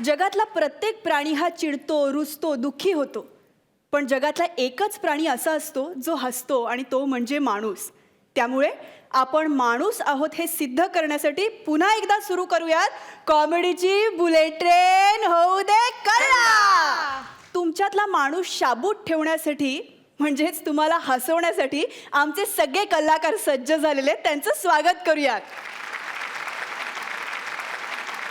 जगातला प्रत्येक प्राणी हा चिडतो, रुसतो, दुःखी होतो. पण जगातला एकच प्राणी असा असतो जो हसतो आणि तो म्हणजे माणूस. त्यामुळे आपण माणूस आहोत हे सिद्ध करण्यासाठी पुन्हा एकदा सुरू करूयात कॉमेडीची बुलेट ट्रेन होऊ दे कल्ला. तुमच्यातला माणूस शाबूत ठेवण्यासाठी म्हणजेच तुम्हाला हसवण्यासाठी आमचे सगळे कलाकार सज्ज झालेले आहेत. त्यांचं स्वागत करूयात.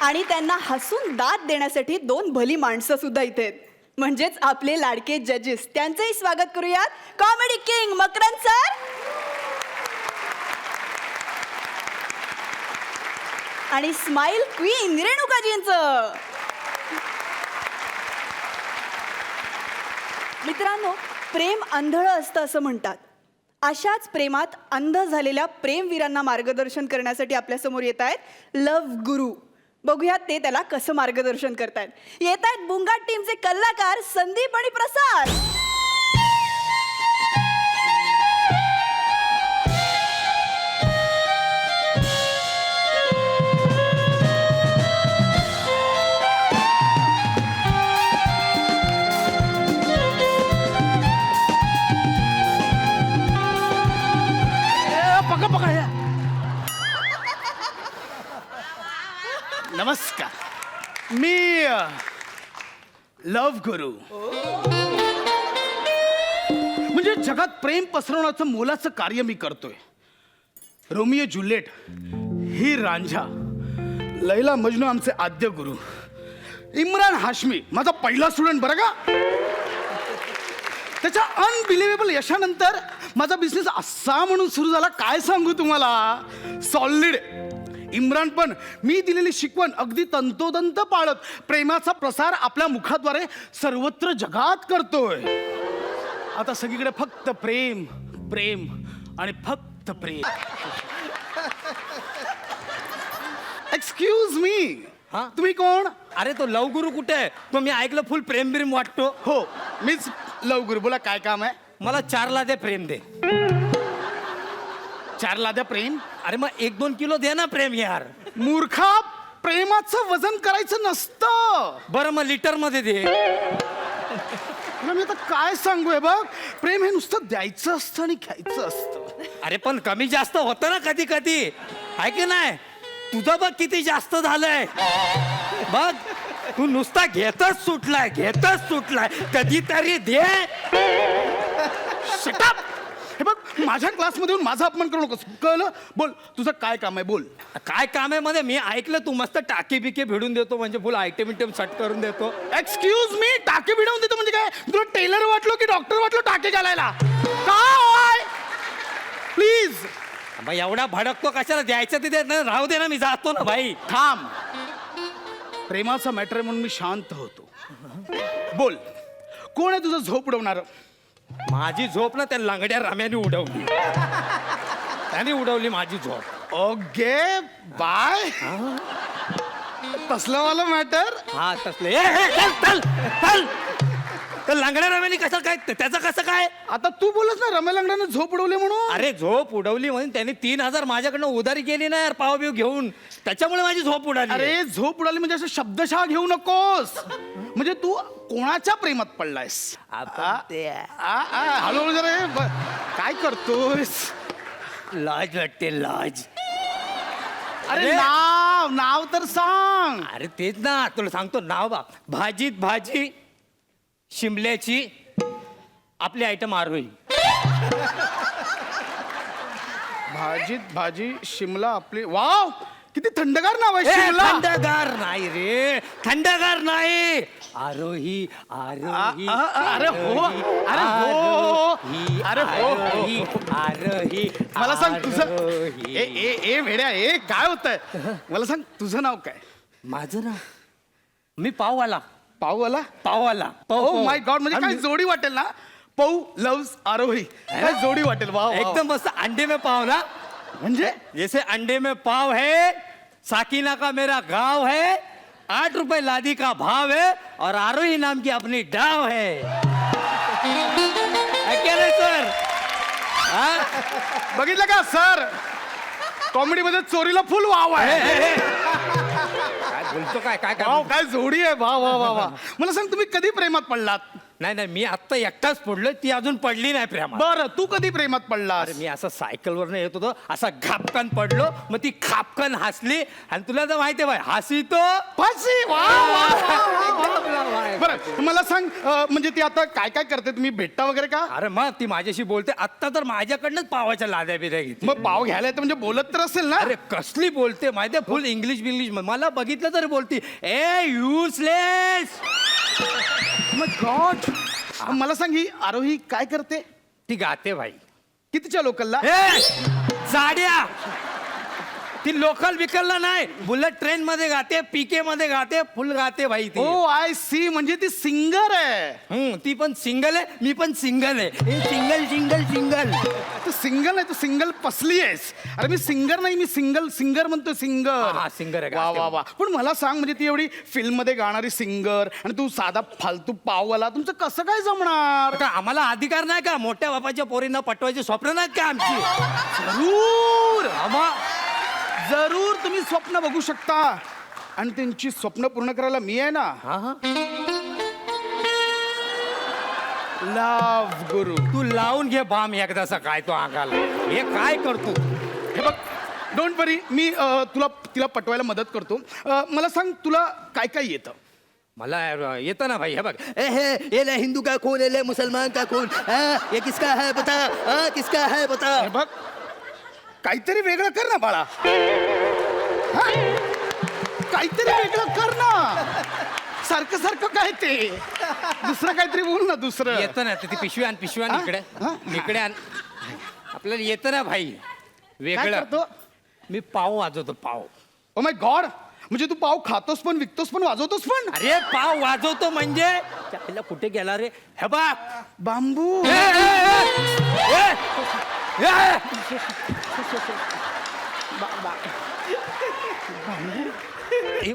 आणि त्यांना हसून दाद देण्यासाठी दोन भली माणसं सुद्धा इथे आहेत. म्हणजेच आपले लाडके जजेस. त्यांचंही स्वागत करूयात. कॉमेडी किंग मकरंद सर आणि स्माइल क्वीन रेणुकाजींचं. मित्रांनो, प्रेम अंधळ असतं असं म्हणतात. अशाच प्रेमात अंध झालेल्या प्रेमवीरांना मार्गदर्शन करण्यासाठी आपल्यासमोर येत आहेत लव्ह गुरु. बघूयात ते त्याला कसं मार्गदर्शन करतायत. येत आहेत बुंगाट टीमचे कलाकार संदीप आणि प्रसाद. नमस्कार, मी लव्ह गुरु. म्हणजे जगात प्रेम पसरवण्याचं मोलाचं कार्य मी करतोय. रोमियो जुलिएट ही रांझा, लैला मजनू आमचे आद्य गुरु, इम्रान हाशमी माझा पहिला स्टुडंट बरं का. त्याच्या अनबिलिव्हेबल यशानंतर माझा बिझनेस असा म्हणून सुरू झाला, काय सांगू तुम्हाला. सॉलिड. इम्रान पण मी दिलेली शिकवण अगदी तंतोतंत पाळत प्रेमाचा प्रसार आपल्या मुखाद्वारे सर्वत्र जगात करतोय. आता सगळीकडे फक्त प्रेम प्रेम आणि फक्त प्रेम. एक्सक्यूज मी, तुम्ही कोण? अरे तो लव गुरु कुठे आहे? तो मी ऐकलं फुल प्रेम बिरेम वाटतो. हो, मीच लव गुरु. बोला काय काम आहे? मला 4 लादे प्रेम दे. 4 लाद्या प्रेम? अरे मग 1-2 किलो दे ना प्रेम यार. मूर्खा, प्रेमाचं वजन करायचं नसतं. बरं मग लिटर मध्ये दे. तुला मी आता काय सांगू. हे बघ, प्रेम हे नुसतं द्यायचं असतं आणि घ्यायचं असतं. अरे पण कमी जास्त होतं ना कधी कधी, आहे की नाही? तुझं बघ किती जास्त झालंय. बघ तू नुसता घेतच सुटलाय. कधीतरी दे. Shut up! हे बघ, माझ्या क्लासमध्ये येऊन माझा अपमान करू नकोस, कळलं? बोल, तुझं काय काम आहे, बोल. काय काम आहे मध्ये? मी ऐकलं तू मस्त टाके बिके भिडून देतो, म्हणजे फुल आयटम सेट करून देतो. एक्सक्यूज मी, टाके भिडवून देतो म्हणजे काय? तुला टेलर वाटलो की डॉक्टर वाटलो टाके घालायला? काय? प्लीज. मग एवढा भडकतो कशाला? द्यायचं तिथे राहू दे ना, मी जातो ना भाई. थांब. प्रेमाचा मॅटर म्हणून मी शांत होतो. बोल, कोण आहे तुझं झोप उडवणार? माझी झोप ना त्या लंगड्या राम्याने उडवली. त्याने उडवली माझी झोप. Okay bye. तसलं वाला मॅटर. हा तसले. चल तर लंगड्या राम्याने कसं काय? त्याचं कसं काय? आता तू बोलस ना रम्या लंगड्याने झोप उडवली म्हणून. अरे झोप उडवली म्हणून त्याने 3000 माझ्याकडनं उधारी केली ना यार, पावबिव घेऊन. त्याच्यामुळे माझी झोप उडाली. अरे झोप उडाली म्हणजे असं शब्दशः घेऊ नकोस. म्हणजे तू कोणाच्या प्रेमात पडलायस? हळूहळू जरा. काय करतोयस? लॉज वाटते लॉज. अरे नाव तर सांग. अरे तेच ना तुला सांगतो नाव बा. भाजीत भाजी शिमल्याची, आपली आयटम आरोही. भाजीत भाजी शिमला आपली. वाव, किती थंडगार नाव आहे. शिमला थंडगार नाही रे, थंडगार नाही. आरोही आरोही. अरे हो, अरे हो, अरे हो. आरोही. मला सांग तुझं. ए भेड्या, काय होतंय? मला सांग तुझं नाव काय? माझं ना, मी पाववाला. पाववाला. ओ माय गॉड, म्हणजे काय जोडी वाटेल ना. पौ लव्स आरोही, काय जोडी वाटेल. वाव, एकदम मस्त. अंडे में पाव ना, म्हणजे जैसे अंडे में पाव है, साकिना का मेरा गांव है, 8 रुपए लादी का भाव है, और आरोही नाम की अपनी डाव है. क्या रे सर? बघितलं का सर? कॉमेडीमध्ये चोरीला फुल वाव आहे. काय बोलतो काय काय वाव, काय काय जोडी आहे. वा वा वा वा. मला सांग, तुम्ही कधी प्रेमात पडलात? नाही नाही, मी आत्ता एकटाच पडलोय, ती अजून पडली नाही प्रेमात. बरं, तू कधी प्रेमात पडलास? अरे मी असं सायकलवरनं येत होतो, असा घापकन पडलो, मग ती खापकन हसली, आणि तुला तर माहितीये बाय, हसी तो फाशी. वा, वा, वा, वा. बरं, मला सांग, म्हणजे ती आता काय काय करते? तुम्ही भेटता वगैरे का? अरे मग ती माझ्याशी बोलते, आत्ता तर माझ्याकडनंच पावाच्या लाद्या बिद्या घेते. मग पाव घ्यायला येतं म्हणजे बोलत तर असेल ना? अरे कसली बोलते माहितीये, फुल इंग्लिश बिंग्लिश, मला बघितलं तरी बोलती, ए युजलेस. गॉड. मला सांग, ही आरोही काय करते? ती गाते भाई. कितीच्या लोकलला? ए जाड्या, ती लोकल बिकलला नाही, बुलेट ट्रेन मध्ये गाते, पीके मध्ये गाते, फुल गाते भाई ती. ओ आय सी, म्हणजे ती सिंगर आहे. ती पण सिंगल आहे, मी पण सिंगल आहे. Single single single. तू सिंगल आहे, तू सिंगल पसली आहेस. अरे मी सिंगर नाही, मी सिंगर म्हणतो, सिंगर. हा, singer आहे, वा गाते. वा वा. पण मला सांग, म्हणजे ती एवढी फिल्म मध्ये गाणारी सिंगर आणि तू साधा फालतू पाववाला, तुमचं कसं काय जमणार? आता आम्हाला अधिकार नाही का मोठ्या बापाच्या पोरींना पटवायचे स्वप्न नाहीत का आमची? जरूर आम्हा जरूर तुम्ही स्वप्न बघू शकता, आणि त्यांची स्वप्न पूर्ण करायला मी आहे ना. लव गुरु. तू लावून घे बाम एकदाचा, काय तो अंगाला हे काय करतो? हे बघ, डोंट वरी, मी तिला पटवायला मदत करतो. मला सांग, तुला काय काय येतं? मला येतं ना भाई, हे बघ, ये ले हिंदू का कौन, ये ले मुसलमान का कौन, ये किसका है बता, किसका है बता. हे बघ, काहीतरी वेगळं कर ना बाळा. हा? काहीतरी वेगळं कर ना. सारखं सारखं काय ते, दुसरं काहीतरी बोल ना. दुसरं येतं ना, ती पिशवी आण, पिशवी आण, हा? इकडे हा? इकडे आण. आपल्याला येतं ना भाई काय वेगळं. करतो? मी पाव वाजवतो, पाव. ओ माय गॉड, म्हणजे तू पाव खातोस पण, विकतोस पण, वाजवतोस पण? अरे पाव वाजवतो म्हणजे त्याला कुठे गेला रे? हे बघ, बांबू.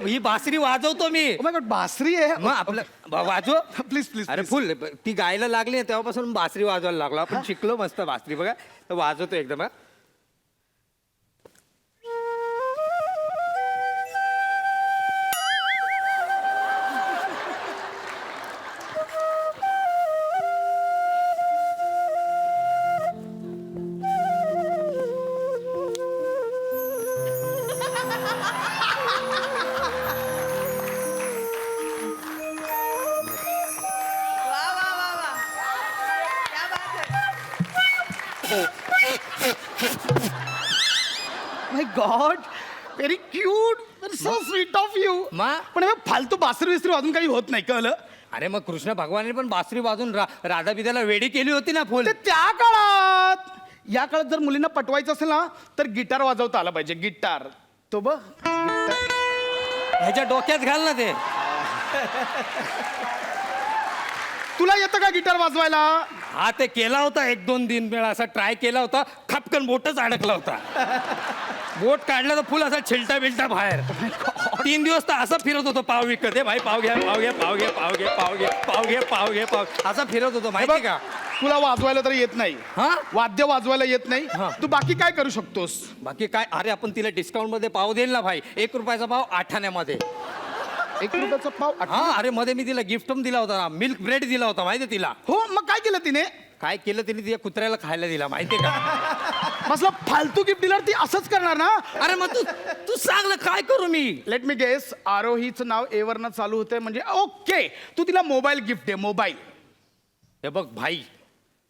ही बासरी वाजवतो मी. ओ माय गॉड, बासरी आहे. मग आपलं वाजव. Please please. अरे फुल ती गायला लागली ना, तेव्हापासून बासरी वाजवायला लागलो. आपण शिकलो मस्त बासरी, बघा तर वाजवतो एकदम. हा. My god, very cute, so sweet of you. मा? पण हे फालतू बासरी विसरी वाजून काही होत नाही, कळलं? अरे मग कृष्ण भगवानाने पण बासरी वाजून राधा बिदाला वेडी केली होती ना फुल. ते त्या काळात. या काळात जर मुलींना पटवायचं असेल ना, तर गिटार वाजवता आला पाहिजे. गिटार तो बघ. ह्याच्या डोक्यात घाल ना ते. तुला येतं का गिटार वाजवायला? हा, ते केला होता 1-2 वेळा असा ट्राय केला होता, खपकन बोटच अडकला होता. बोट काढला तर फुल असा छिलटा बिलटा बाहेर. 3 दिवस तर असं फिरत होतो पाव विकत. हे भाई पाव घ्या, पाव घ्या, पाव घ्या, पाव घ्या, पाव घ्या, पाव घ्या, पाव घ्या, पाव. असं फिरत होतो माहिती का? तुला वाजवायला तर येत नाही. हा? वाद्य वाजवायला येत नाही. हा. तू बाकी काय करू शकतोस? बाकी काय? अरे आपण तिला डिस्काउंट मध्ये पाव देईल ना भाई. 1 रुपयाचा पाव 8 आण्यामध्ये. 1 रुपयाचा पाव हा, अरे मध्ये मी तिला गिफ्ट पण दिला होता, मिल्क ब्रेड दिला होता माहिती तिला. हो, मग काय केलं तिने? काय केलं तिने? तिच्या कुत्र्याला खायला दिला माहितीये का? मसला फालतू गिफ्ट दिल्यावर ती असंच करणार ना. अरे मग तू सांग ना, काय करू मी? लेट मी गेस, आरोहीचं नाव ए वरनं चालू होतंय, म्हणजे ओके. तू तिला मोबाईल गिफ्ट दे, मोबाईल. हे बघ भाई,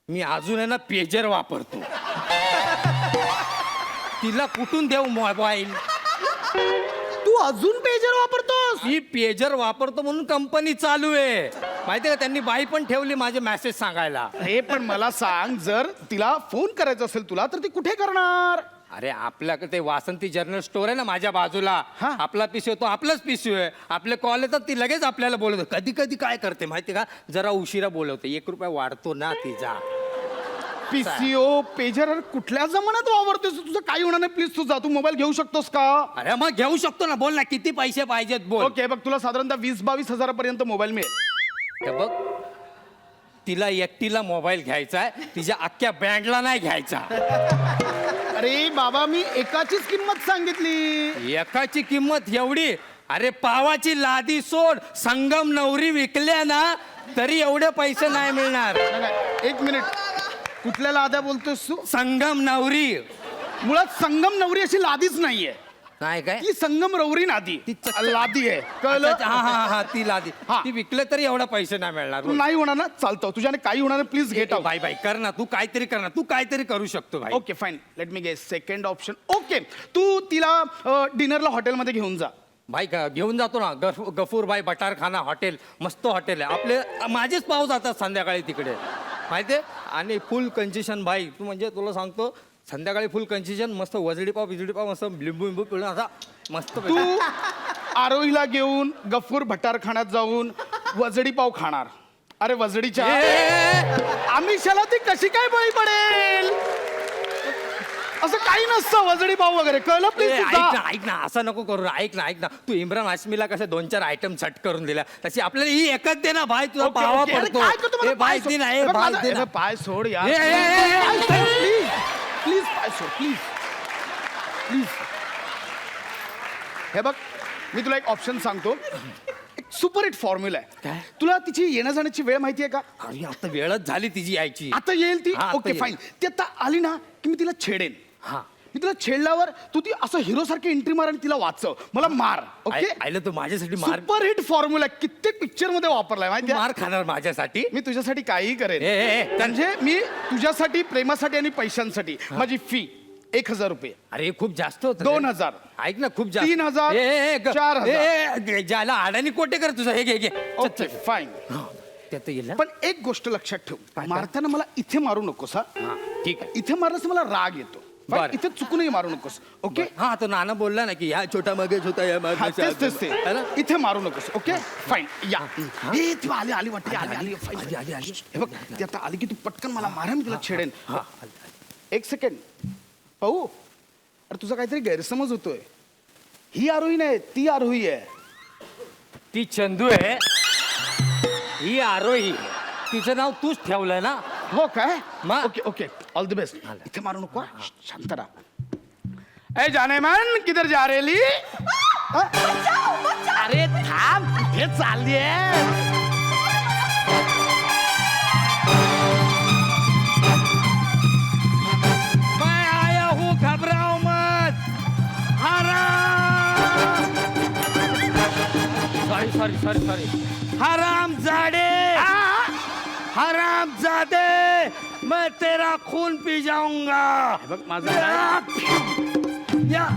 मी अजून आहे ना पेजर वापरतो. तिला कुठून देऊ मोबाईल? तू अजून पेजर वापरतोस? मी पेजर वापरतो म्हणून कंपनी चालू आहे माहितीये का? त्यांनी बाई पण ठेवली माझे मेसेज सांगायला. हे पण मला सांग, जर तिला फोन करायचा असेल तुला, तर ती कुठे करणार? अरे आपल्याकडे ते वासंती जनरल स्टोर आहे ना माझ्या बाजूला. हा. आपला पिशवी तो आपलाच पिशवी आहे. आपले कॉल येतात, ती लगेच आपल्याला बोलवते. कधी कधी काय करते माहिती का? जरा उशिरा बोलवते. 1 रुपया वाढतो ना तिचा. PCO pager. अरे कुठल्या जमान्यात वापरतोस? तुझं काही होणार नाही. प्लीज तू जा, तू मोबाईल घेऊ शकतोस का? अरे मग घेऊ शकतो ना, बोल ना किती पैसे पाहिजेत बोल. ओके, बघ तुला साधारणतः 20-22 हजारापर्यंत मोबाईल मिळेल. हे बघ, तिला एकटीला मोबाईल घ्यायचा आहे, तिच्या अख्ख्या बँडला नाही घ्यायचा. अरे बाबा मी एकाचीच किंमत सांगितली. एकाची किंमत एवढी? अरे पावाची लादी सोड, संगम नवरी विकल्या ना तरी एवढे पैसे नाही मिळणार. नाही, एक मिनिट, कुठल्या लाद्या बोलतोस तू? संगम नवरी मुळात संगम नवरी अशी लादीच नाहीये, नाही काय? ती संगम रवरी नादी ती लादी आहे, अच्छा, कळलं? अच्छा, हा हा हा ती लादी. हा. ती विकले तरी एवढा पैसे नाही मिळणार. नाही होणार ना, चालतं, तुझ्याने काही होणार नाही, प्लीज गेट आउट. बाई बाई कर ना, तू काहीतरी कर ना, तू काहीतरी करू शकतो भाई. Okay fine, let me guess second option. Okay, तू तिला डिनरला हॉटेलमध्ये घेऊन जा. भाई घेऊन जातो ना, गफूरबाई बटारखाना हॉटेल, मस्त हॉटेल आहे आपले. माझेच पाव जातात संध्याकाळी तिकडे माहितीये. आणि फुल कन्सेशन भाई, तू म्हणजे तुला सांगतो संध्याकाळी फुल कन्सेशन, मस्त वजडी पाव बिजडी पाव, मस्त लिंबू लिंबू पिळून असा मस्त. तू आरोहीला घेऊन गफूर भटारखान्यात जाऊन वजडी पाव खाणार. अरे वजडीच्या आमिषाला ती कशी काय बळी पडेल? असं काही नसतं वजडी पाव वगैरे, कळलं? ऐक प्लीज ना, ऐक ना, असं नको करू. ऐक ना, तू इम्रान हाशमीला कसं 2-4 आयटम सेट करून दिल्या, तशी आपल्याला ही एकच दे ना भाई, तुझा पावा पडतो. ए, भाई दे ना, ए, भाई दे ना. पाय सोड यार, ए, ए, ए, ए, प्लीज प्लीज पाय सोड, प्लीज प्लीज. हे बघ, मी तुला एक ऑप्शन सांगतो, एक सुपर हिट फॉर्म्युला आहे. काय? तुला तिची येण्या जाण्याची वेळ माहिती आहे का? अरे आता वेळच झाली तिची यायची. आता येईल ती. हा, आता ओके येईल. फाईन, ती आता आली ना की मी तिला छेडेन. हा, मी तुला छेडल्यावर तू ती असं हिरो सारखी एंट्री मार आणि तिला वाचव, मला मार. ओके, आयलं तू माझ्यासाठी मार. सुपर हिट फॉर्म्युला कित्येक पिक्चर मध्ये वापरलाय तू माहिती मार खाणार माझ्यासाठी? मी तुझ्यासाठी काहीही करेन. ए, ए, ए, म्हणजे मी तुझ्यासाठी, प्रेमासाठी आणि पैशांसाठी माझी फी 1,000 रुपये, अरे खूप जास्त होत. 2,000, ऐक ना, खूप जास्त. 3,000, 4,000. ज्याला आडानी कोटे कर तुझा. हे घे. Okay fine. त्यात येईल ना? पण एक गोष्ट लक्षात ठेव, काय? मारताना मला इथे मारू नकोस. हा, हा, ठीक आहे. इथे मारल्यास मला राग येतो. Fine? बरं. इथे चुकूनही मारू नकोस. ओके, हा, तो नाना बोलला ना की या छोटा मगे छोटा या हा, तेच तेच ते. है ना? इथे मारू नकोस. ओके फाईन, या. ए, ती आली आली वाटते, आली आली फाईन. आली. हे बघ, ती आता आली की तू पटकन मला मारा, मी तुला छेडेन. एक सेकंड पाहू, अरे तुझा काहीतरी गैरसमज होतोय. ही आरोही नाही, ती आरोही आहे. ती चंदू आहे, ही आरोही. तिचं नाव तूच ठेवलंय ना? हो काय? मग? Okay okay, all the best. इथे मारू नको हा. शांत राहा. ए जाने मन, किधर जा रेली? अरे थांब, कुठे चालली आहे? मैं आया हूँ, घबराओ मत. हराम. सॉरी. हराम जाडे, हराम जादे, मैं तेरा खून पी जाऊंगा. हे बघ माझा या.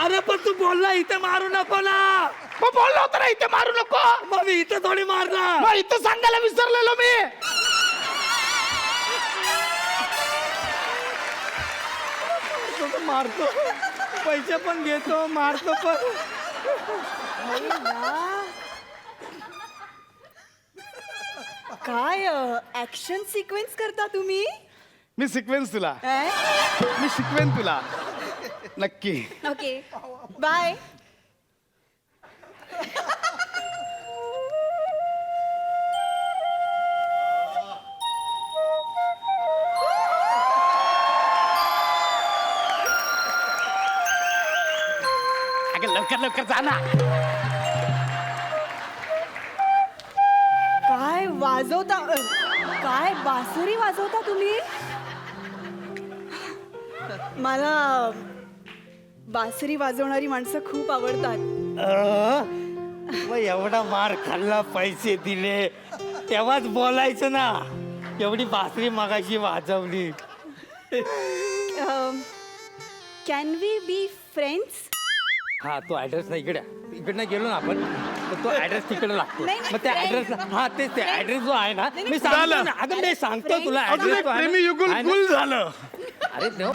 अरे पण तू बोलला इथे मारू नको ना. बोललो होतं ना इथे मारू नको. मग मी इथे थोडी मारणार. मग इथं सांगायला विसरलेलो मी. मारतो, पैसे पण घेतो, मारतो पण. काय ऍक्शन सिक्वेन्स करता तुम्ही? मी सिक्वेन्स तुला, अं? मी शिकवेन तुला नक्की. Okay bye. अगं लवकर जा ना. काय वाजवता, काय बासुरी वाजवता तुम्ही? मला बासुरी वाजवणारी माणसं खूप आवडतात. मग एवढा मार खाल्ला, पैसे दिले, तेव्हाच बोलायचं ना. एवढी बासरी मगाशी वाजवली. Can we be friends? हा, तो ऍड्रेस ना इकडनं गेलो ना आपण, तर तो ऍड्रेस तिकडे लागतो. नाही, नाही, मग त्या friend. ऍड्रेस, हा तेच ते Friend. ऍड्रेस जो आहे ना, नाही, मी नाही, सांगतो झालं. ना. अगं मी सांगतो तुला Friend. ऍड्रेस तो आहे ना. प्रेमी युगुल आहे ना? गुल झालं. अरे देव.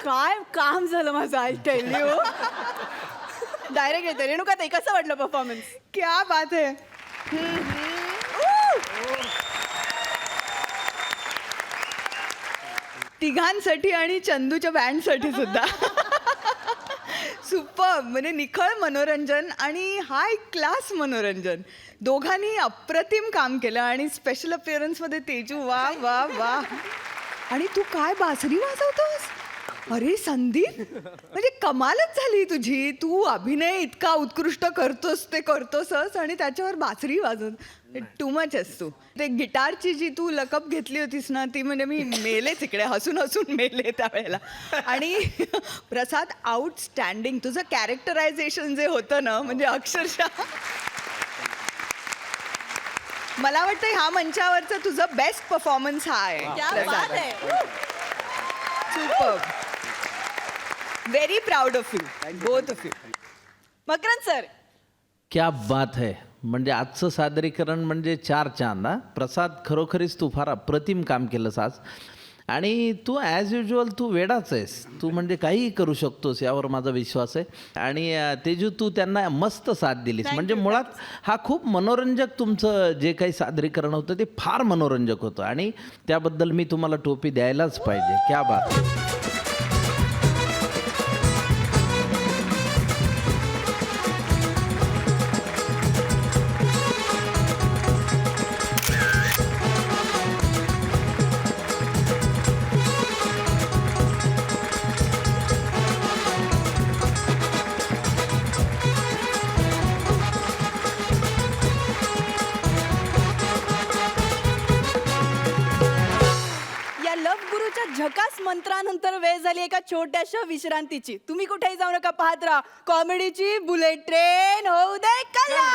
काय काम झालं माझं, आय टेल यू. डायरेक्ट येते. रेणुका ताई, कसं वाटलं परफॉर्मन्स? क्या बात है. तिघांसाठी आणि चंदूच्या बँडसाठी सुद्धा सुपर. म्हणजे निखळ मनोरंजन आणि हाय क्लास मनोरंजन. दोघांनी अप्रतिम काम केलं. आणि स्पेशल अपिअरन्समध्ये तेजू, वा वा वा. आणि तू काय बासरी वाजवतोस? अरे संदीप, म्हणजे कमालच झाली तुझी. तू अभिनय इतका उत्कृष्ट करतोस ते करतोसच आणि त्याच्यावर बासरी वाजवत. टू मच आहेस तू. ते गिटारची जी तू लकप घेतली होतीस ना, ती म्हणजे मी मेलेच इकडे, हसून हसून मेले त्यावेळेला. आणि प्रसाद, आउटस्टँडिंग. तुझं कॅरेक्टरायझेशन जे होतं ना, म्हणजे अक्षरशः मला वाटतं ह्या मंचावरचं तुझं बेस्ट परफॉर्मन्स हा आहे क्या बात प्रसाद. आहे. Super. Very proud of you, both of you. Makarand sir, क्या बात है. म्हणजे आजचं सादरीकरण म्हणजे 4 चांद. हा प्रसाद, खरोखरीच तू फार अप्रतिम काम केलंस आज. आणि तू ॲज युजल तू वेडाच आहेस. तू म्हणजे काहीही करू शकतोस यावर माझा विश्वास आहे. आणि तेजू, तू त्यांना मस्त साथ दिलीस. म्हणजे मुळात हा खूप मनोरंजक तुमचं जे काही सादरीकरण होतं ते फार मनोरंजक होतं. आणि त्याबद्दल मी तुम्हाला टोपी द्यायलाच पाहिजे. क्या बात. या लव गुरुच्या झकास मंत्रानंतर वेळ झाली एका छोट्याशा विश्रांतीची. तुम्ही कुठेही जाऊ नका, पाहत राहा कॉमेडीची बुलेट ट्रेन. होऊ दे कल्ला.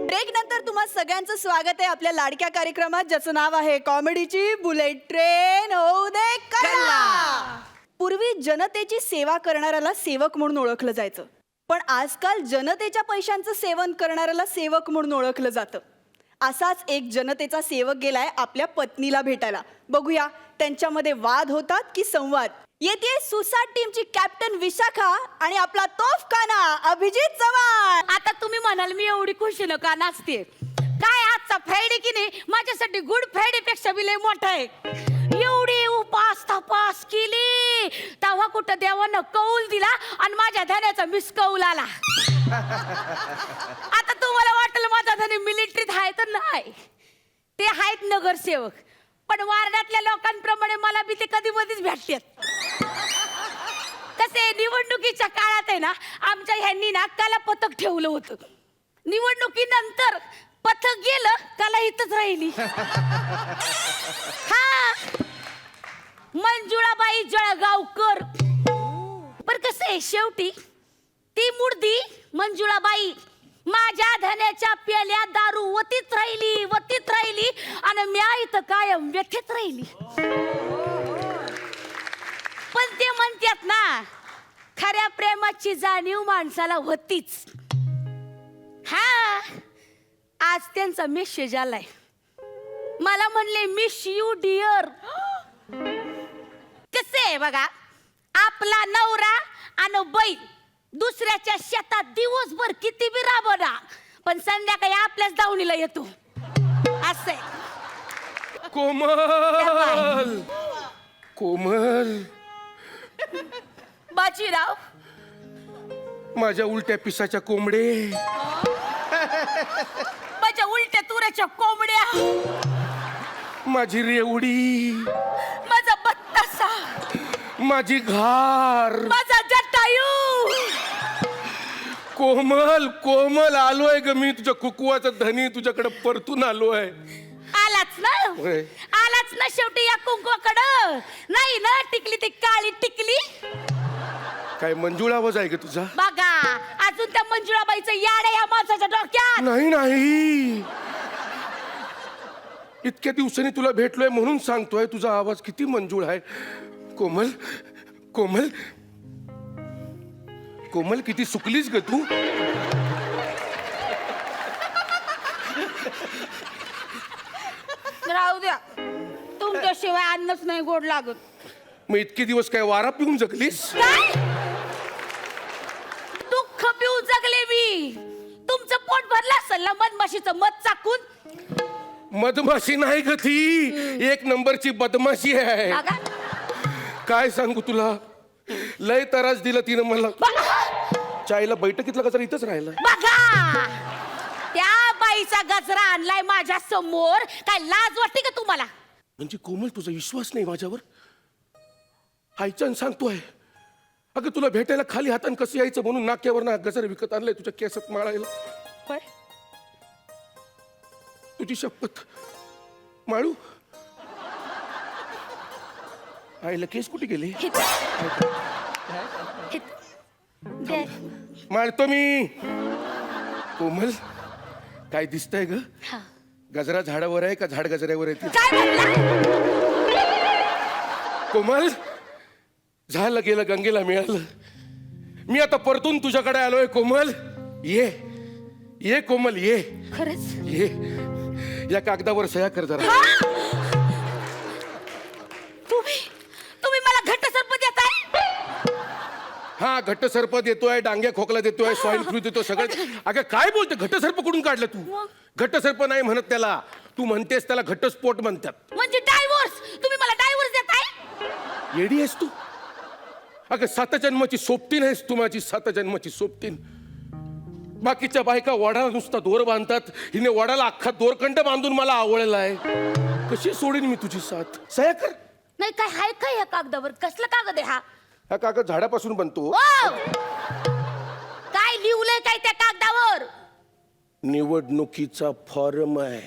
ब्रेक नंतर तुम्हा सगळ्यांचं स्वागत आहे आपल्या लाडक्या कार्यक्रमात, ज्याचं नाव आहे कॉमेडीची बुलेट ट्रेन. होऊ दे कल्ला. पूर्वी जनतेची सेवा करणाऱ्याला सेवक म्हणून ओळखलं जायचं, पण आजकाल जनतेच्या पैशांचं सेवन करणाऱ्याला सेवक म्हणून ओळखलं जातं. असाच एक जनतेचा सेवक गेलाय आपल्या पत्नीला भेटायला. बघूया त्यांच्यामध्ये वाद होतात की संवाद. येते सुसाट टीमची कॅप्टन विशाखा आणि आपला तोफखाना अभिजित चव्हाण. आता तुम्ही म्हणाल मी एवढी खुशी नका नाचते. काय आजचा फ्रायडे की नाही माझ्यासाठी गुड फ्रायडे पेक्षा बी लय मोठा आहे. एवढी उपास तपास केली तेव्हा कुठं देवानं कौल दिला आणि माझ्या धन्याचा मिस कौल आला. आता तुम्हाला वाटलं माझा धनी मिलिटरीत आहे तर नाही, ते आहेत नगरसेवक. पण वार्डातल्या लोकांप्रमाणे मला बी ते कधी मधीच भेटतात. कसे निवडणुकीच्या काळात आहे ना, आमच्या ह्यांनी ना कला पथक ठेवलं होतं. निवडणुकीनंतर पथक गेलं, कला इथंच राहिली. हा, मंजुळाबाई जळगावकर. पर कसं आहे, शेवटी ती मूर्ती मंजुळाबाई माझ्या धन्याच्या प्याल्या दारू वतीत राहिली आणि म्या इथं कायम व्यथेत राहिली. पण ते म्हणतात ना, खऱ्या प्रेमाची जाणीव माणसाला होतीच. हा, आज त्यांचा मेसेज आलाय. मला म्हणले मिस यू डिअर. कसे आहे बघा, आपला नवरा आणि बैल दुसऱ्याच्या शेतात दिवसभर किती बी राबवला, पण संध्याकाळी आपल्याच दावणीला येतो. असे कोमल, कोमल, बाजीराव, माझ्या उलट्या पिसाच्या कोंबडे, माझ्या उलट्या तुऱ्याच्या कोंबड्या, माझी रेवडी, माझा बत्तासा, माझी घार, माझा जटायू. कोमल, कोमल, आलोय ग मी, तुझ्या कुकुवाचा धनी तुझ्याकडे परतून आलोय. आलाच ना, होय. आलाच ना शेवटी या कुंकवाकडं. नाही ना टिकली ती काळी टिकली. काय मंजुळा आवाज आहे ग तुझा? बघा, अजून त्या मंजुळाबाईचं याड आहे या माणसाच्या डोक्यात. नाही नाही, इतक्या दिवसांनी तुला भेटलोय म्हणून सांगतोय, तुझा आवाज किती मंजूळ आहे. कोमल, कोमल, कोमल, किती सुकलीस ग तू. जेवणच नाही गोड लागत. मग इतके दिवस काय वारा पिऊन जगलीस? काय दुःख पिऊन जगले मी. तुमचं पोट भरलं असेल ना मधमाशीचं मध चाकून. मधमाशी नाही ग ती, एक नंबरची बदमाशी आहे. बघा काय सांगू तुला, लय त्रास दिला तिनं मला. बघा चायला बैठकीतला कचरा इथंच राहिला. बघा त्या बाईचा गजरा आणलाय माझ्या समोर. काय लाज वाटते का तुम्हाला? म्हणजे कोमल तुझा विश्वास नाही माझ्यावर? आईच्यान सांगतोय, अगं तुला भेटायला खाली हातान कसं यायचं म्हणून नाक्यावर ना गजर विकत आणलंय तुझ्या केसात माळायला. होय? तुझी शपथ माळू. आईला केस कुठे गेले? दे. माळतो मी. कोमल काय दिसतंय ग? हा. गजरा झाडावर आहे का झाड गजऱ्यावर आहे? काय म्हणला? कोमल झालं गेलं, गंगेला मिळालं. मी आता परतून तुझ्याकडे आलोय कोमल. ये ये कोमल ये खरंच? ये. या कागदावर सह्या कर जरा. तुम्ही मला घट्ट सर्प देताय? हा घट्ट सर्प देतोय, डांग्या खोकला देतोय, स्वाईन फ्लू देतोय, सगळं. अगं काय बोलते? घट्ट सर्प कुठून काढलं तू? घट्ट सर्प नाही म्हणत त्याला, तू म्हणतेस त्याला घटस्फोट म्हणतात. म्हणजे डायव्होर्स? तुम्ही मला डायव्होर्स देताय? येडी आहेस तू? अगं 7 जन्माची सोबतीन आहेस तू, माझी 7 जन्माची सोबतीन. बाकीच्या बायका वडाला नुसता दोर बांधतात, हिने वडाला अख्खा दोरखंड बांधून मला आवळलाय. कशी सोडीन मी तुझी साथ? सह्या कर. नाही काय हाय काय या कागदावर? कसला कागद आहे हा? हा कागद झाडापासून बनतो. ओ! काय लिहलंय काय त्या कागदावर? निवडणुकीचा फॉर्म आहे.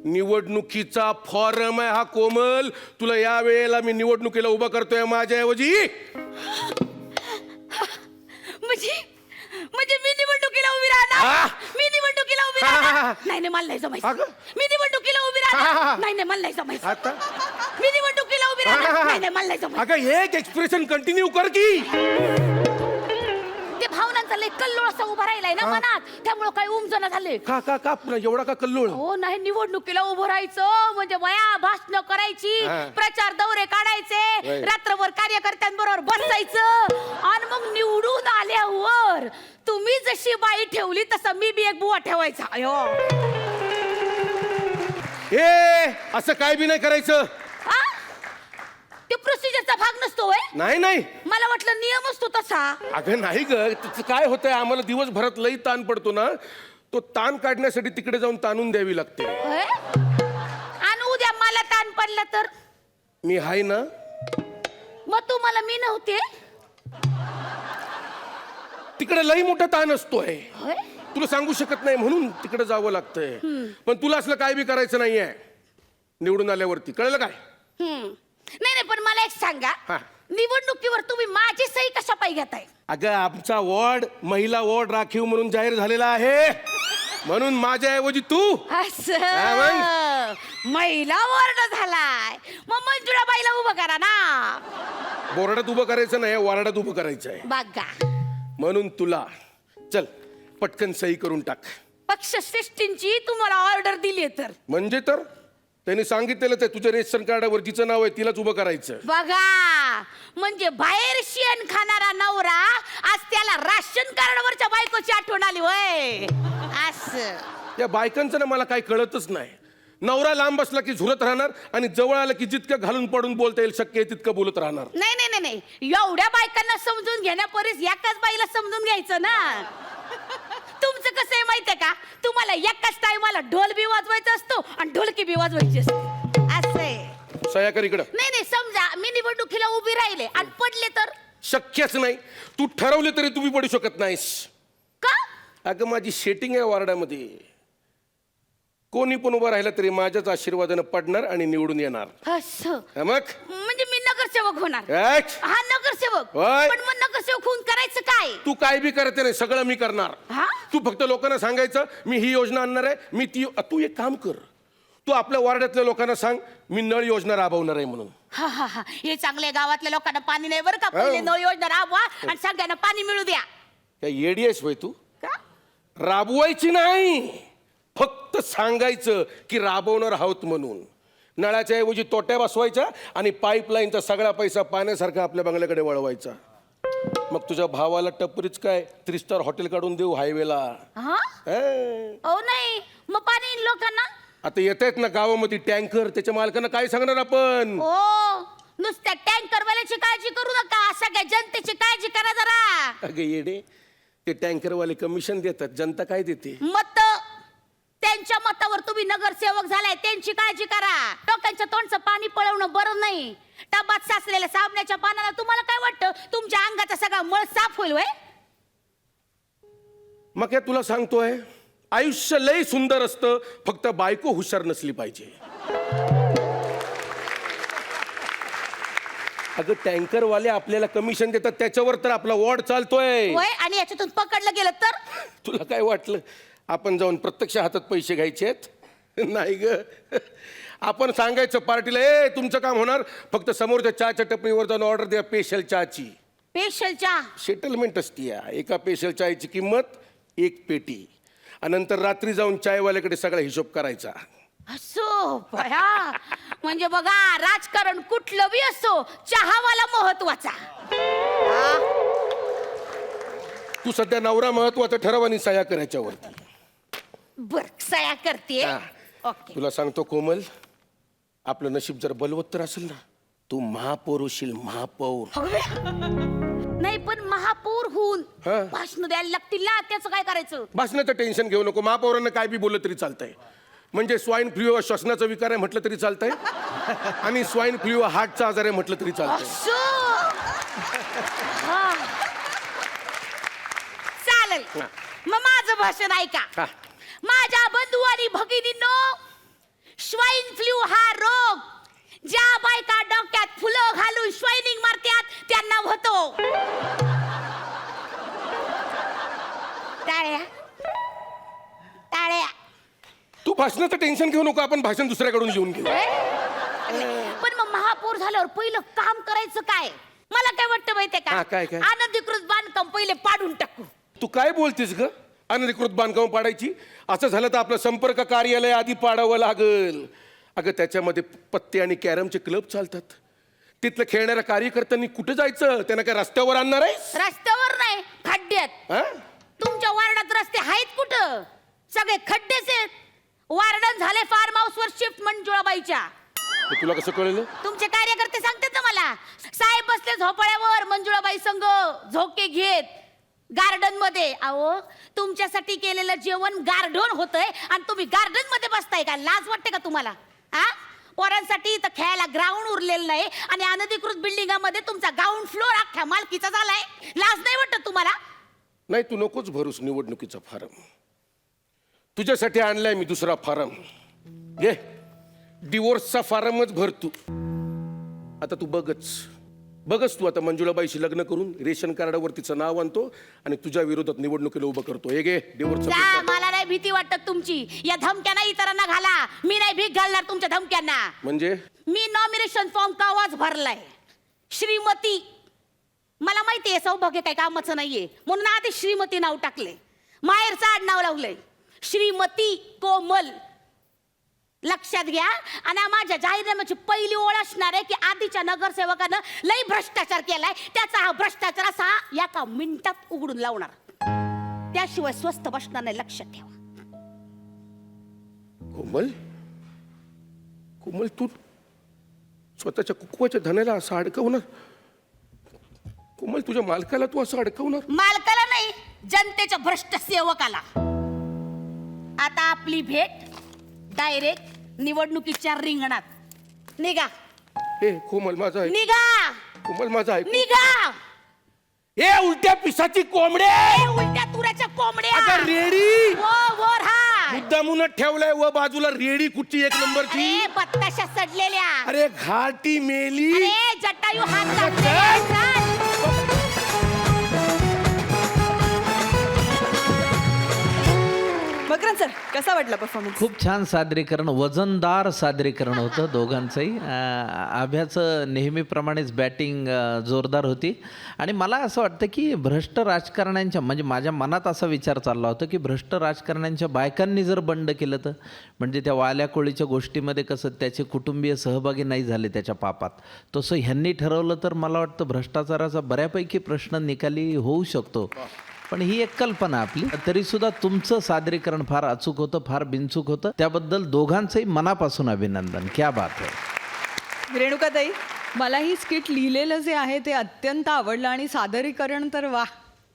निवडणुकीचा फॉर्म आहे हा कोमल. तुला या वेळेला मी निवडणुकीला उभा करतोय माझ्याऐवजी. म्हणजे मी निवडणुकीला उभी राहणार? हा. मी निवडणुकीला उभी हा, हा, राहणार? हा. नाही मला नाही जमायचं. अगं. मी निवडणुकीला उभी हा, हा, राहणार? हा. नाही मला नाही जमायचं. आता मी निवडणुकीला उभी राहणार? नाही मला नाही जमायचं. अगं एक एक्सप्रेशन कंटिन्यू कर की. ते भावनांचा लय कल्लोळ असा उभा राहिलाय ना मनात, त्यामुळे काय उमजणं झाले. का का का एवढा का कल्लोळ? हो नाही निवडणुकीला उभं राहायचं म्हणजे वया भाषण करायची, हा. प्रचार दौरे काढायचे, Right. रात्रभर कार्यकर्त्यांबरोबर बसायचं आणि मग निवडून आल्यावर तुम्ही जशी बाई ठेवली तसं मी बी एक बुवा ठेवायचा. अयो ए असं काय बी नाही करायचं. हा? ते प्रोसिजरचा भाग नसतो होय? नाही नाही. मला वाटलं नियम असतो तसा. अगं नाही ग, तिचं काय होतंय, आम्हाला दिवसभरात लई ताण पडतो ना, तो ताण काढण्यासाठी तिकडे जाऊन ताणून द्यावी लागते. होय? आणि उद्या मला ताण पडला तर? मी हाय ना. मग तुम्हाला मी नव्हते? तिकडे लई मोठा ताण असतोय, होय? तुला सांगू शकत नाही म्हणून तिकडे जावं लागतंय. पण तुला असलं काय बी करायचं नाहीये निवडून आल्यावरती, कळलं काय? नाही पण मला एक सांगा, हा. निवडणुकीवर तुम्ही माझी सही कशा पायी घेताय? अगं आमचा वॉर्ड महिला वॉर्ड राखीव म्हणून जाहीर झालेला आहे, म्हणून माझ्याऐवजी तू. असं महिला वॉर्ड झालाय, मग मंजुळाबाईला उभं करा ना. बोर्डात उभं करायचं नाही, वॉर्डात उभं करायचं आहे. बघा म्हणून तुला चल पटकन सही करून टाक. पक्षश्रेष्ठींची तुम्हाला ऑर्डर दिली तर? म्हणजे तर त्यांनी सांगितलेलं ते तुझ्या रेशन कार्डावर जिचं नाव आहे तिलाच उभं करायचं. बघा म्हणजे बाहेर शेण खाणारा नवरा आज त्याला राशन कार्डावरच्या बायकोची आठवण आली होय. असं या बायकांचं ना मला काही कळतच नाही. नवरा लांब बसला की झुरत राहणार आणि जवळ आलं की जितकं घालून पडून बोलता येईल शक्य आहे तितकं बोलत राहणार. नाही एवढ्या बायकांना समजून घेण्यापरीस एकाच बाईला समजून घ्यायचं ना. तुमचं कसं आहे माहितीये का, तुम्हाला एकाच टायमाला ढोल बी वाजवायचा असतो आणि ढोलकी बी वाजवायची असते. असं आहे. सह्या कर इकडं. नाही समजा मी निवडणुकीला उभी राहिले आणि पडले तर? शक्यच नाही. तू ठरवले तरी तुम्ही पडू शकत नाहीस. का? अगं माझी सेटिंग आहे वॉर्डामध्ये. कोणी पण उभं राहिलं तरी माझ्याच आशीर्वादानं पडणार आणि निवडून येणार. असं हा मग म्हणजे मी नगरसेवक होणार? ऍच. हा नगरसेवक. होय. पण मग नगरसेवक होऊन करायचं काय? तू काय बी करते नाही, सगळं मी करणार. हा? तू फक्त लोकांना सांगायचं मी ही योजना आणणार आहे, मी ती. तू एक काम कर, तू आपल्या वार्डातल्या लोकांना सांग मी नळ योजना राबवणार आहे म्हणून. हा हे चांगले, गावातल्या लोकांना पाणी नाही बरं का, पहिले नळ योजना राबवा आणि सगळ्यांना पाणी मिळू द्या. काय येडी आहेस होय तू? का? राबवायची नाही, फक्त सांगायचं की राबवणार आहोत म्हणून. नळाच्या ऐवजी तोट्या बसवायच्या आणि पाईपलाईनचा सगळा पैसा पाण्यासारखा आपल्या बंगल्याकडे वळवायचा. मग तुझ्या भावाला टपरीच काय 3 स्टार हॉटेल काढून देऊ हायवेला. हा हे. ओ नाही मग पाणी येईल लोकांना. आता येत आहेत ना गावामध्ये टँकर, त्याच्या मालकांना काय सांगणार आपण. ओ नुसत्या टँकर वाल्याची काळजी करू नका, सगळ्या जनतेची काळजी करा जरा. अगं येडे, ते टँकरवाले कमिशन देतात, जनता काय देते. मत त्यांच्या मतावर तुम्ही नगरसेवक झालाय, त्यांची काळजी करा. लोकांच्या तोंडचं पाणी पळवणं बरं नाही. टबात साचलेल्या साबणाच्या पानाला तुम्हाला काय वाटतं तुमच्या अंगाचा सगळा मळ साफ होईल व्हय? मग काय तुला सांगतोय, आयुष्य लय सुंदर असतं, फक्त बायको हुशार नसली पाहिजे. अगं टँकरवाले आपल्याला कमिशन देतात, त्याच्यावर तर आपला वॉर्ड चालतोय. होय, आणि याच्यातून पकडलं गेलं तर तुला काय वाटलं आपण जाऊन प्रत्यक्ष हातात पैसे घ्यायचेत? नाही ग, आपण सांगायचं पार्टीला, ए तुमचं काम होणार फक्त समोरच्या चहाच्या टपरीवर जाऊन ऑर्डर द्या स्पेशल चहाची. स्पेशल चहा. सेटलमेंट असती या. एका स्पेशल चायची किंमत 1 पेटी, आणि नंतर रात्री जाऊन चायवाल्याकडे सगळा हिशोब करायचा. असो बया, म्हणजे बघा राजकारण कुठलं बी असो, चहावाला महत्वाचा. तू सध्या नवरा महत्वाचा ठरव आणि सह्या करायच्यावरती. बर सया करते. हा. ओके. तुला सांगतो कोमल, आपलं नशीब जर बलवत्तर असेल ना, तू महापौर होशील, महापौर. नाही पण महापौर होऊन हा. भाषण द्यायला लागतील ना, त्याचं काय करायचं? भाषणाचं टेन्शन घेऊ नको, महापौरांना काय बी बोललं तरी चालतंय. म्हणजे स्वाईन फ्लू श्वसनाचा विकार आहे म्हटलं तरी चालतंय, आणि स्वाईन फ्लू हार्टचा आजार आहे म्हटलं तरी चालतंय. असो. हा. चालेल, मग माझं भाषण ऐका. हा. माझ्या बंधू आणि भगिनींनो, स्वाईन फ्लू हा रोग ज्या बायका डोक्यात फुलं घालून स्वाईनिंग मारतात त्यांना होतो. टाळ्या टाळ्या. तू भाषणाचं टेन्शन घेऊ नको, आपण भाषण दुसऱ्याकडून लिहून घेऊ. पण मग महापौर झाल्यावर पहिलं काम करायचं काय? मला काय वाटतं माहितीये हा, का, काय? अनधिकृत बांधकाम पहिले पाडून टाकू. तू काय बोलतेस ग, अनधिकृत बांधकाम पाडायची? असं झालं तर आपलं संपर्क कार्यालय आधी पाडावं लागल. अगं त्याच्यामध्ये पत्ते आणि कॅरमचे क्लब चालतात, तिथलं खेळणाऱ्या कार्यकर्त्यांनी कुठे जायचं? त्यांना काय रस्त्यावर आणणार आहेस? रस्त्यावर नाही, खड्ड्यात. हा? तुमच्या वार्डात रस्ते आहेत कुठं? सगळे खड्डेच आहेत. वार्डन झाले फार्म हाऊस वर शिफ्ट मंजुळाबाईच्या. हे तुला कसं कळलं? तुमचे कार्यकर्ते सांगतात ना मला. साहेब बसले झोपाळ्यावर मंजुळाबाई संघ झोके घेत गार्डन मध्ये. अहो तुमच्यासाठी केलेलं जेवण गार्डन होतंय आणि तुम्ही गार्डन मध्ये बसताय का? लाज वाटते का तुम्हाला? हा, पोरांसाठी तर खेळायला ग्राउंड उरलेलं नाही आणि अनधिकृत बिल्डिंगामध्ये तुमचा ग्राउंड फ्लोर अख्ख्या मालकीचा झालाय. लाज नाही वाटत तुम्हाला? नाही, तू नकोच भरूस निवडणुकीचा फारम. तुझ्यासाठी आणलाय मी दुसरा फारम. घे, डिवोर्सचा फारमच भर तू. आता तू बघच तू आता मंजुळाबाईशी लग्न करून रेशन कार्डावर तिचं नाव आणतो आणि तुझ्या विरोधात निवडणुकीला उभं करतो. हे घे डिवोर्सचा जा, पेपर. मला नाही भीती वाटत तुमची. या धमक्या नाही इतरांना घाला. मी नाही भीक घालणार तुमच्या धमक्यांना. म्हणजे मी नॉमिनेशन फॉर्म कावाच भरलाय. श्रीमती, मला माहितीये सौभाग्य काय कामाचं नाहीये म्हणून आधी श्रीमती नाव टाकले. माहेरचं आडनाव लावलंय श्रीमती कोमल. लक्षात घ्या. आणि माझ्या जाहीरनाम्याची पहिली ओळ असणार आहे की आधीच्या नगरसेवकानं लई भ्रष्टाचार केलाय, त्याचा हा भ्रष्टाचार असा एका मिनिटात उघडून लावणार. त्याशिवाय स्वस्त बसणार नाही, लक्षात ठेवा. कोमल तू स्वतःच्या कुकवाच्या धनाला असं अडकवणार? कोमल तुझ्या मालकाला तू असं अडकवणार? मालकाला नाही, जनतेच्या भ्रष्ट सेवकाला. आता आपली भेट डायरेक्ट निवडणुकीच्या रिंगणात. निघा हे कोमल माझा आहे. निघा कोमल माझा आहे. निघा. ए उलट्या पिसाची कोंबडे, ए, उलट्या तुऱ्याच्या कोंबड्या. अगं रेडी वर हा. मुद्दामूनच ठेवलाय व बाजूला रेडी कुठची 1 नंबरची. अरे बत्ताशा सडलेल्या. अरे घाटी मेली. अरे जटायू हात लागले. मकरंद सर कसा वाटला परफॉर्मन्स? खूप छान सादरीकरण, वजनदार सादरीकरण होतं दोघांचंही. आभ्याचं नेहमीप्रमाणेच बॅटिंग जोरदार होती. आणि मला असं वाटतं की भ्रष्ट राजकारण्यांच्या, म्हणजे माझ्या मनात असा विचार चालला होता की भ्रष्ट राजकारण्यांच्या बायकांनी जर बंड केलं तर, म्हणजे त्या वाल्या कोळीच्या गोष्टीमध्ये कसं त्याचे कुटुंबीय सहभागी नाही झाले त्याच्या पापात, तसं ह्यांनी ठरवलं तर मला वाटतं भ्रष्टाचाराचा बऱ्यापैकी प्रश्न निकाली होऊ शकतो. पण ही एक कल्पना आपली. तरीसुद्धा तुमचं सादरीकरण फार अचूक होतं, फार बिनचूक होतं. त्याबद्दल दोघांचंही मनापासून अभिनंदन. क्या बात आहे. रेणुकाताई, मला ही स्किट लिहिलेलं जे आहे ते अत्यंत आवडलं आणि सादरीकरण तर वाह,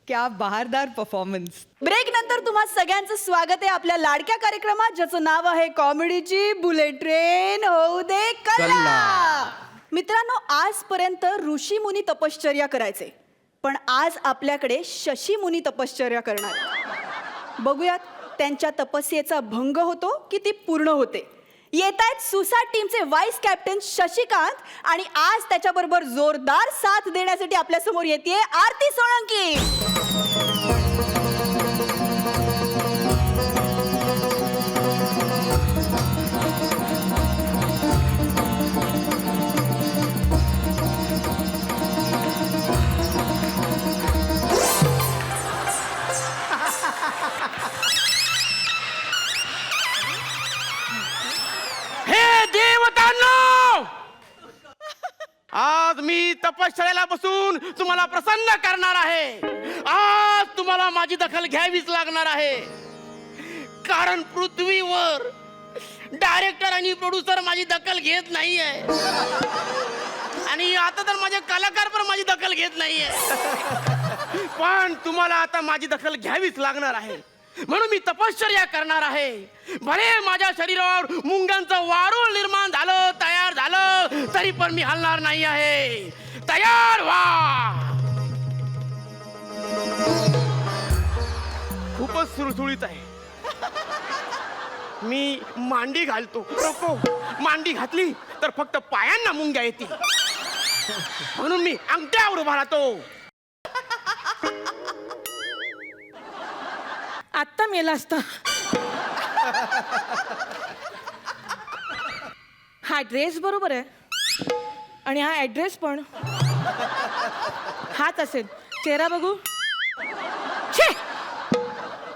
क्या बहारदार परफॉर्मन्स. ब्रेक नंतर तुम्हा सगळ्यांचं स्वागत आहे आपल्या लाडक्या कार्यक्रमात, ज्याचं नाव आहे कॉमेडीची बुलेट ट्रेन होऊ दे कल्ला. मित्रांनो, आजपर्यंत ऋषी मुनी तपश्चर्या करायचे, पण आज आपल्याकडे शशी मुनी तपश्चर्या करणार आहेत. बघूयात त्यांच्या तपस्येचा भंग होतो की ती पूर्ण होते. येत आहेत सुसाट टीमचे व्हाईस कॅप्टन शशिकांत, आणि आज त्याच्याबरोबर जोरदार साथ देण्यासाठी आपल्यासमोर येते आरती सोळंकी. हे देवतांनो, आज मी तपश्चर्याला बसून तुम्हाला प्रसन्न करणार आहे. आज तुम्हाला माझी दखल घ्यावीच लागणार आहे, कारण पृथ्वीवर डायरेक्टर आणि प्रोड्युसर माझी दखल घेत नाहीये, आणि आता तर माझे कलाकार पण माझी दखल घेत नाहीये. पण तुम्हाला आता माझी दखल घ्यावीच लागणार आहे, म्हणून मी तपश्चर्या करणार आहे. भले माझ्या शरीरावर मुंग्यांचं वारूळ निर्माण झालं, तयार झालं, तरी पण मी हलणार नाही आहे. तयार व्हा. खूपच सुळसुळीत आहे. मी मांडी घालतो. नको, मांडी घातली तर फक्त पायांना मुंग्या येतील, म्हणून मी अंगठ्यावर उभा राहतो. आत्ता मेला असता. हा ड्रेस बरोबर आहे आणि हा ऍड्रेस पण हाच असेल. चेहरा बघू. छे,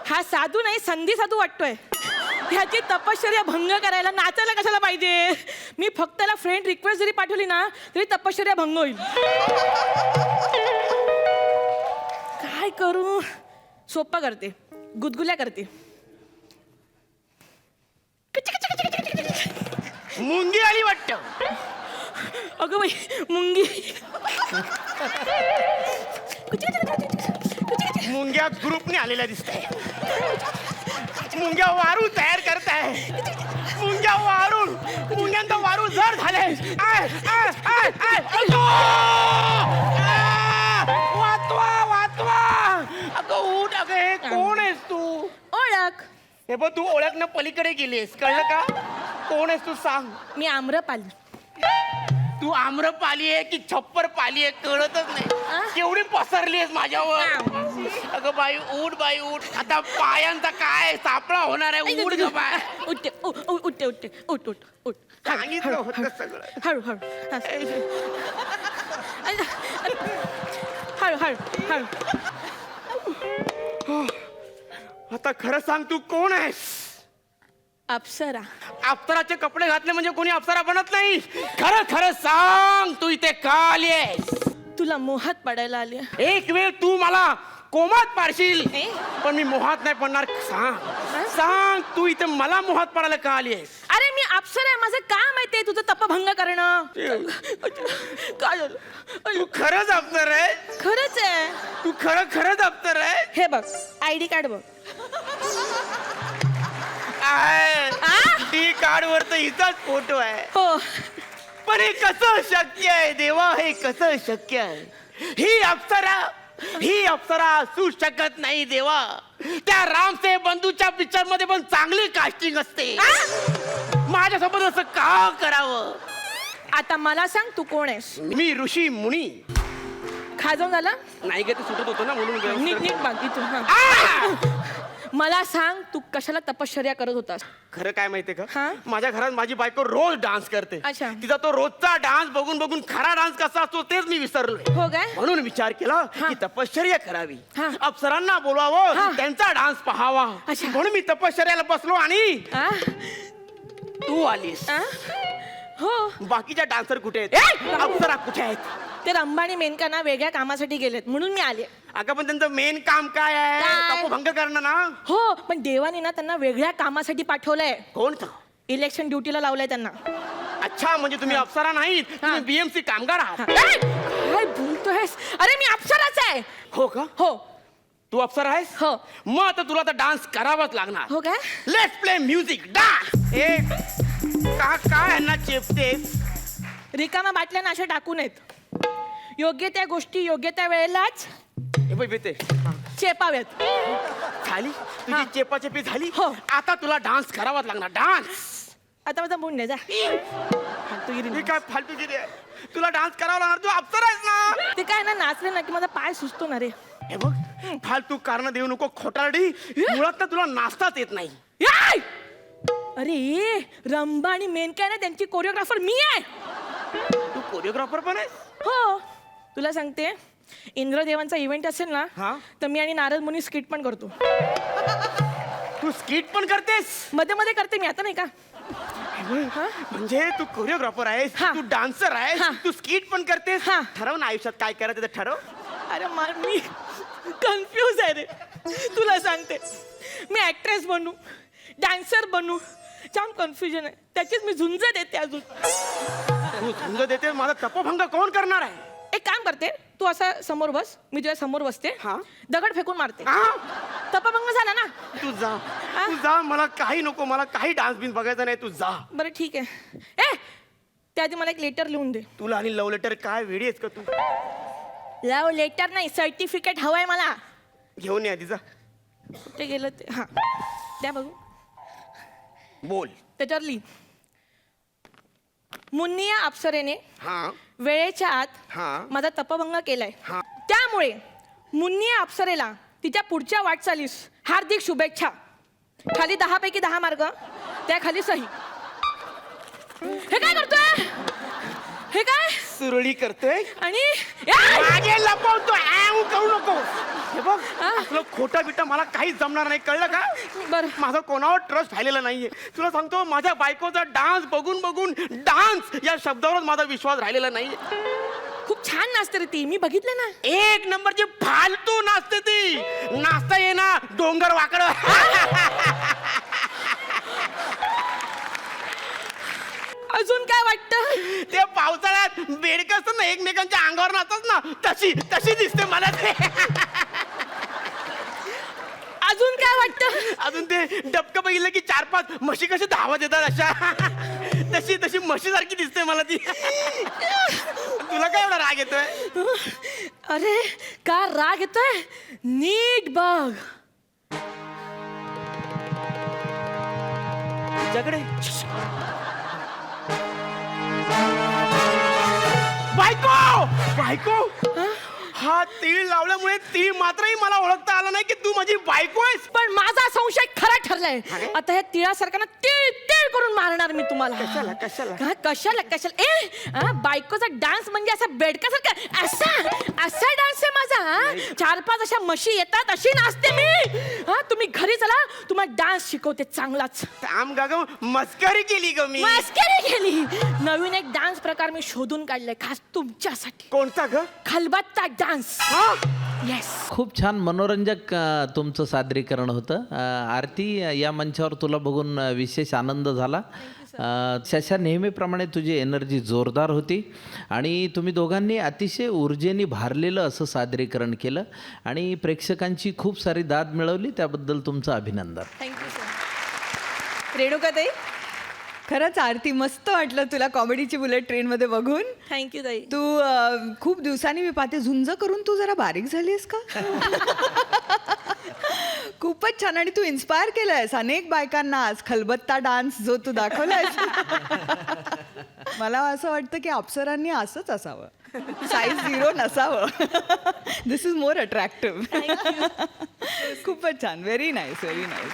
हा साधू नाही संधी साधू वाटतोय. ह्याची तपश्चर्या भंग करायला नाचायला कशाला पाहिजे? मी फक्त त्याला फ्रेंड रिक्वेस्ट जरी पाठवली ना तरी तपश्चर्या भंग होईल. काय करू? सोप्पा करते, गुदगुल्या करते. मुंगी आली वाटतं. अगं बाई, मुंगी. मुंग्या ग्रुपने आलेल्या दिसताय. मुंग्या वारू तयार करताय. मुंग्या वारू, मुंग्यांचा वारू जर झालाय. वाचवा, वाचवा. अगं उठ. अगं हे कोण आहेस तू? ओळख. हे बघ, तू ओळखणं पलीकडे गेलीस, कळलं का? कोण आहेस तू सांग. मी आम्रपाली. तू आम्रपाली आहे की छप्पर पाली आहे कळतच नाही. केवढी पसरली आहेस माझ्यावर. अगं बाई उठ, बाई उठ. आता पायांचा काय सापळा होणार आहे. उठ ग बाय. उठते उठते उठते उठ उठ उठ. सांगितलं होतं सगळं. हळू हळू हळू हळू हळू. आता खरं सांग, तू कोण आहेस? अप्सरा. अप्सराचे कपडे घातले म्हणजे कोणी अप्सरा बनत नाही. खरं खरं सांग, तू इथे का आली आहेस? तुला मोहात पडायला आली. एक वेळ तू मला कोमात पाडशील, पण मी मोहात नाही पडणार. सांग सांग, तू इथे मला मोहात पडायला का आली आहेस? अरे मी अप्सरा आहे, माझं काम आहे ते तुझं तपभंग करणं. काय झालं? तू खरंच अप्सर आहे? खरंच आहे. तू खरंच अप्सर आहे? हे बघ, आयडी कार्ड बघ. डी कार्ड वर तर हिचाच फोटो आहे. हो. पण हे कसं शक्य आहे देवा? हे कसं शक्य आहे? ही अप्सरा असू शकत नाही देवा. त्या रामसे बंधूच्या पिक्चर मध्ये पण चांगली कास्टिंग असते. माझ्यासोबत असं का करावं? आता मला सांग, तू कोण आहेस? मी ऋषी मुनी. खाजवून झाला? नाही गे, ते सुटत होतं ना म्हणून. नीट नीट बघ इथून. हा. मला सांग तू कशाला तपश्चर्या करत होतास? खरं काय माहितीये हा? का माझ्या घरात माझी बायको रोज डान्स करते. अच्छा. तिचा तो रोजचा डान्स बघून बघून खरा डान्स कसा असतो तेच मी विसरलोय. हो काय? म्हणून विचार केला हा. की तपश्चर्या करावी, हा. अप्सरांना हा. बोलावं, त्यांचा डान्स पाहावा. अच्छा. म्हणून मी तपश्चर्याला बसलो आणि आ? तू आलीस. आ? हो. बाकीच्या डान्सर कुठे ए! आहेत? अप्सरा कुठे आहेत? ते रंबा आणि मेनका ना वेगळ्या कामासाठी गेलेत म्हणून मी आले. अगं पण त्यांचं मेन काम काय आहे? काय? तपोभंग करणं ना. हो पण देवाने ना त्यांना वेगळ्या कामासाठी पाठवलंय. कोण तो? इलेक्शन ड्युटीला लावलंय त्यांना. अच्छा, म्हणजे तुम्ही अप्सरा नाहीत, तुम्ही हा. बीएमसी कामगार हा. आहात. ए! काय बोलतोयस? अरे मी अप्सराच आहे. हो का? हो. तू अप्सरा आहेस? हो. मग आता तुला तर डान्स करावाच लागणार. हो काय? Let's play music dance. ए काय यांना चेपतेस? रिकामा बाटल्या अशा टाकू नयेत. योग्य त्या गोष्टी योग्य त्या वेळेलाच हे बघ बेटे, चेपाव्यात. झाली तुझी चेपाचेपी झाली. हो. आता तुला डान्स करावाच लागणार. डान्स. आता माझा मूड नाही जा. ही काय फालतूगिरी आहे? तुला डान्स करावा लागणार. तू अप्सरा आहेस ना. ते काय ना नाचले ना की माझा पाय सुचतो ना रे. हे बघ, फालतू कारण देऊ नको खोटारडी. मुळात ना तुला नाचताच येत नाही. याय! अरे रंबा आणि मेनका ना त्यांची कोरिओग्राफर मी आहे. तू कोरिओग्राफर पण आहेस? हो. तुला सांगते इंद्रदेवांचा इव्हेंट असेल ना हा? तर मी आणि नारद मुनी स्किट पण करतो. तू स्किट पण करतेस? मध्ये मध्ये करते मी, आता नाही का? म्हणजे तू कोरिओग्राफर आहेस, हा. तू डान्सर आहेस, हा. तू स्किट पण करतेस. हा. ठरव ना आयुष्यात काय करायचं ते ठरव. अरे मी कन्फ्यूज आहे रे. तुला सांगते मी ऍक्ट्रेस बनू डान्सर बनू जाम कन्फ्युजन आहे. त्याचीच मी झुंज देते अजून. तू झुंज देते, माझा तपोभंग कोण करणार आहे? एक काम करते, तू असा समोर बस, मी तुझ्या समोर बसते, हा. दगड फेकून मारते. हा? तपभंग झाला ना. तू जा, तू जा. मला काही नको, मला काही डान्स बिन्स बघायचा नाही. तू जा. बरं ठीक आहे. ए त्याआधी मला एक लेटर लिहून दे. तुला आणि लव्ह लेटर काय वेडी आहेस का तू? लव लेटर नाही, सर्टिफिकेट हवंय मला. घेऊन ये आधी, जा. कुठे गेलं ते? हा द्या बघू. बोल. त्याच्यावर लिही, मुन्निया अप्सरेने हा. वेळेच्या आत हा. माझा तपभंग केलाय. हा. त्यामुळे मुन्निया अप्सरेला तिच्या पुढच्या वाटचालीस हार्दिक शुभेच्छा. खाली 10 पैकी 10 मार्क, त्या खाली सही. हे काय करतोय? हे काय? सुरळी करतोय आणि मागे लपवतो. ऍव करू नको. हे बघ, तुला खोटा बिटा मला काहीच जमणार नाही, कळलं का? बरं. माझा कोणावर ट्रस्ट राहिलेला नाहीये. तुला सांगतो, माझ्या बायकोचा डान्स बघून बघून डान्स या शब्दावरच माझा विश्वास राहिलेला नाहीये. खूप छान नाचते रे ती, मी बघितलं ना. एक नंबरची फालतू नाचते ती. नाचता ये ना डोंगर वाकड. अजून काय वाटतं? ते पावसाळ्यात बेडकं असतात ना, एकमेकांच्या अंगावर नाचतात ना, तशी तशी दिसते मला ते. अजून काय वाटतं? अजून ते डबकं बघितलं की 4-5 म्हशी कशी धावत येतात अशा, तशी तशी म्हशीसारखी दिसते मला ती. तुला काय एवढा राग येतोय? अरे का राग येतोय? नीट बघ. तुझ्याकडे बायको बायको हा तीळ लावल्यामुळे तीळ मात्रही मला ओळखता आला नाही की तू माझी बायको आहेस. पण माझा संशय खरा ठरलाय. अरे? आता हे तिळासारखं ना तीळ तीळ करून मारणार मी तुम्हाला. कशाला कशाला? का कशाला कशाला? बायकोचा डान्स म्हणजे असा बेडकासारखा असा असा डान्स आहे माझा. 4-5 अशा म्हशी येतात अशी नाचते मी. तुम्ही घरी चला, तुम्हाला डान्स शिकवते चांगलाच. थांब गा ग, मस्करी केली ग मी. मस्करी केली. नवीन एक डान्स प्रकार मी शोधून काढलाय खास तुमच्यासाठी. कोणता ग? खलबत्ता डान्स. येस. खूप छान मनोरंजक तुमचं सादरीकरण होतं. आरती, या मंचावर तुला बघून विशेष आनंद झाला. शशा, नेहमीप्रमाणे तुझी एनर्जी जोरदार होती आणि तुम्ही दोघांनी अतिशय ऊर्जेने भारलेलं असं सादरीकरण केलं आणि प्रेक्षकांची खूप सारी दाद मिळवली. त्याबद्दल तुमचं अभिनंदन. Thank you sir. रेणुकाताई, खरंच आरती मस्त वाटलं तुला कॉमेडीची बुलेट ट्रेनमध्ये बघून. थँक्यू ताई. तू खूप दिवसांनी मी पाहते झुंज करून तू जरा बारीक झालीस का? खूपच छान. आणि तू इन्स्पायर केलंयस अनेक बायकांना आज खलबत्ता डान्स जो तू दाखवलायस. मला असं वाटतं की अप्सरांनी असंच असावं, साईज 0 नसावं. दिस इज मोर अट्रॅक्टिव्ह. खूपच छान. Very nice, very nice.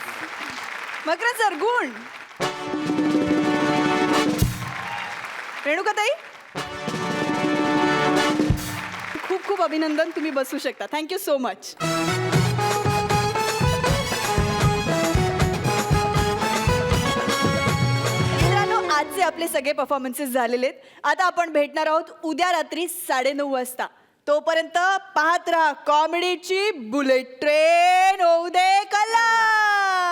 Makarand sir गुण. रेणुकाताई खूप खूप अभिनंदन. तुम्ही बसू शकता. Thank you so much. मित्रांनो, आजचे आपले सगळे परफॉर्मन्सेस झालेले आहेत. आता आपण भेटणार आहोत उद्या रात्री 9:30 वाजता. तोपर्यंत पाहत राहा कॉमेडीची बुलेट ट्रेन होऊ दे.